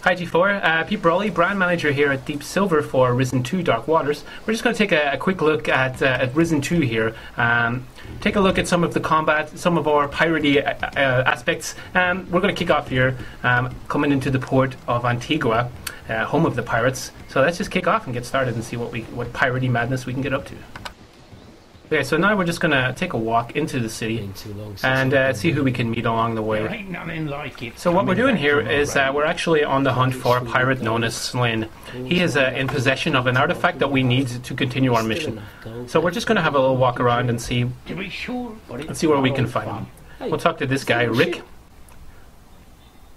Hi G4, Pete Brolly, brand manager here at Deep Silver for Risen 2 Dark Waters. We're just going to take a quick look at Risen 2 here. Take a look at some of the combat, some of our piratey aspects. We're going to kick off here, coming into the port of Antigua, home of the pirates. So let's just kick off and get started and see what piratey madness we can get up to. Okay, so now we're just going to take a walk into the city and see who we can meet along the way. So what we're doing here is we're actually on the hunt for a pirate known as Slyn. He is in possession of an artifact that we need to continue our mission. So we're just going to have a little walk around and see where we can find him. We'll talk to this guy, Rick.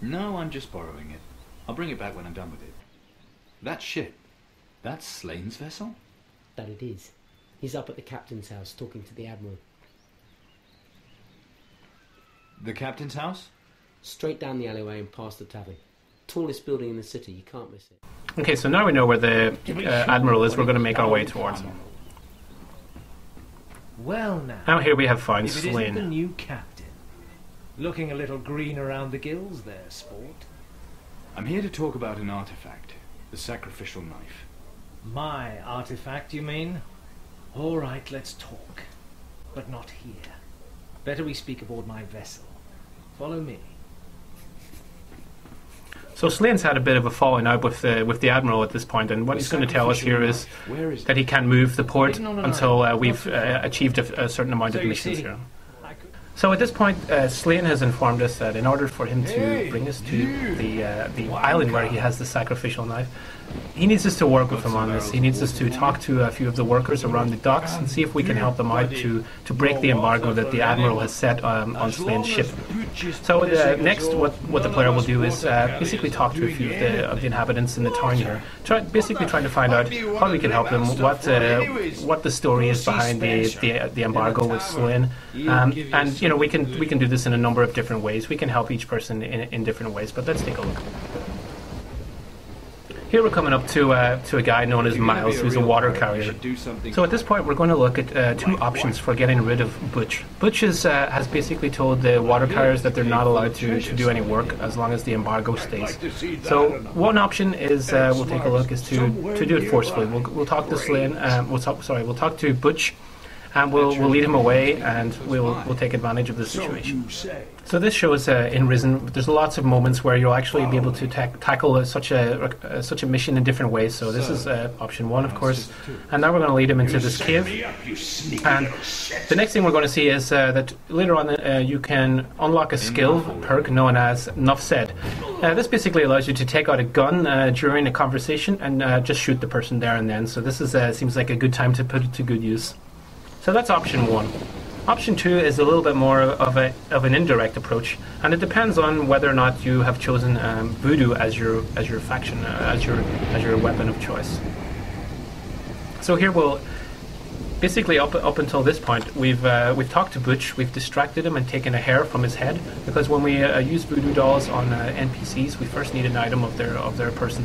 No, I'm just borrowing it. I'll bring it back when I'm done with it. That ship, that's Slane's vessel? That it is. He's up at the captain's house talking to the admiral. The captain's house? Straight down the alleyway and past the tavern. Tallest building in the city, you can't miss it. Okay, so now we know where the admiral is. We're going to make our way towards him. Well now here we have found if it isn't the Slyn. new captain. Looking a little green around the gills there, sport. I'm here to talk about an artifact. The sacrificial knife. My artifact, you mean? All right, let's talk. But not here. Better we speak aboard my vessel. Follow me. So Slyn's had a bit of a falling out with the admiral at this point, and what he's going to tell us here is that he can't move the port until we've achieved a certain amount of missions here. So at this point, Slyn has informed us that in order for him to bring us to the island where he has the sacrificial knife, he needs us to work with him on this. He needs us to talk to a few of the workers around the docks and see if we can help them out to break the embargo that the admiral has set on Slyn's ship. So next, what the player will do is basically talk to a few of the inhabitants in the town here, basically trying to find out how we can help them, what the story is behind the embargo with Slyn, and you know we can do this in a number of different ways. We can help each person in different ways, but let's take a look. Here we're coming up to a guy known as Miles, who's a water carrier. So at this point we're going to look at two options for getting rid of Butch. Butch has basically told the water carriers that they're not allowed to do any work as long as the embargo stays. So one option is we'll take a look is to do it forcefully. We'll talk to Slyn. We'll talk to Butch. And we'll lead him away, and we'll take advantage of the situation. So this shows in Risen, there's lots of moments where you'll actually be able to tackle such a mission in different ways. So this is option one, of course. And now we're going to lead him into this cave. And the next thing we're going to see is that later on you can unlock a skill perk known as Enough Said. This basically allows you to take out a gun during a conversation and just shoot the person there and then. So this seems like a good time to put it to good use. So that's option one. Option two is a little bit more of an indirect approach, and it depends on whether or not you have chosen voodoo as your faction, as your weapon of choice. So here we'll basically up until this point we've talked to Butch, we've distracted him and taken a hair from his head, because when we use voodoo dolls on NPCs, we first need an item of their person.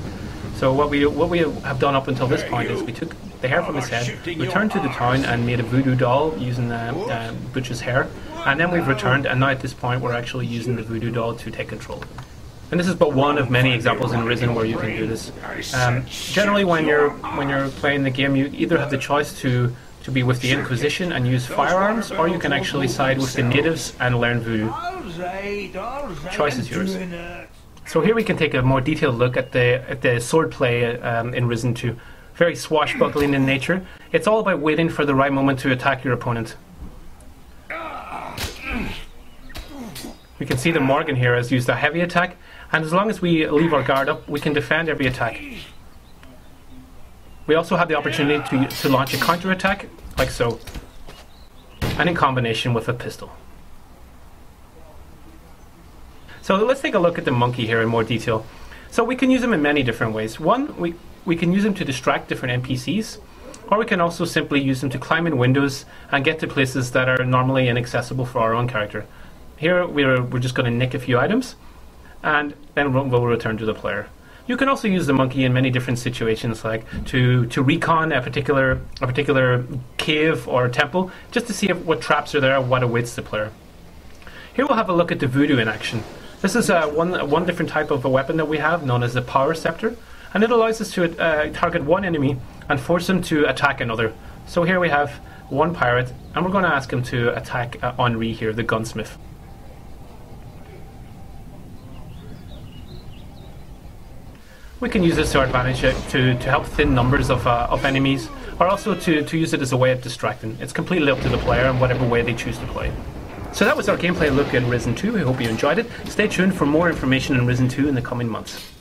So what we have done up until this point is we took the hair from his head, returned to the town and made a voodoo doll using Butch's hair, and then we've returned, and now at this point we're actually using the voodoo doll to take control. And this is but one of many examples in Risen where you can do this. Generally when you're playing the game, you either have the choice to be with the Inquisition and use firearms, or you can actually side with the natives and learn voodoo. Choice is yours. So here we can take a more detailed look at the swordplay in Risen 2. Very swashbuckling in nature. It's all about waiting for the right moment to attack your opponent. We can see that Morgan here has used a heavy attack, and as long as we leave our guard up, we can defend every attack. We also have the opportunity to launch a counter attack, like so, and in combination with a pistol. So let's take a look at the monkey here in more detail. So we can use him in many different ways. One, we can use him to distract different NPCs, or we can also simply use him to climb in windows and get to places that are normally inaccessible for our own character. Here we're just going to nick a few items, and then we'll return to the player. You can also use the monkey in many different situations, like to recon a particular cave or temple, just to see what traps are there, what awaits the player. Here we'll have a look at the voodoo in action. This is one different type of a weapon that we have, known as the Power Scepter, and it allows us to target one enemy and force him to attack another. So here we have one pirate, and we're going to ask him to attack Henri here, the gunsmith. We can use this to our advantage to help thin numbers of enemies, or also to use it as a way of distracting. It's completely up to the player in whatever way they choose to play. So that was our gameplay look at Risen 2. I hope you enjoyed it. Stay tuned for more information on Risen 2 in the coming months.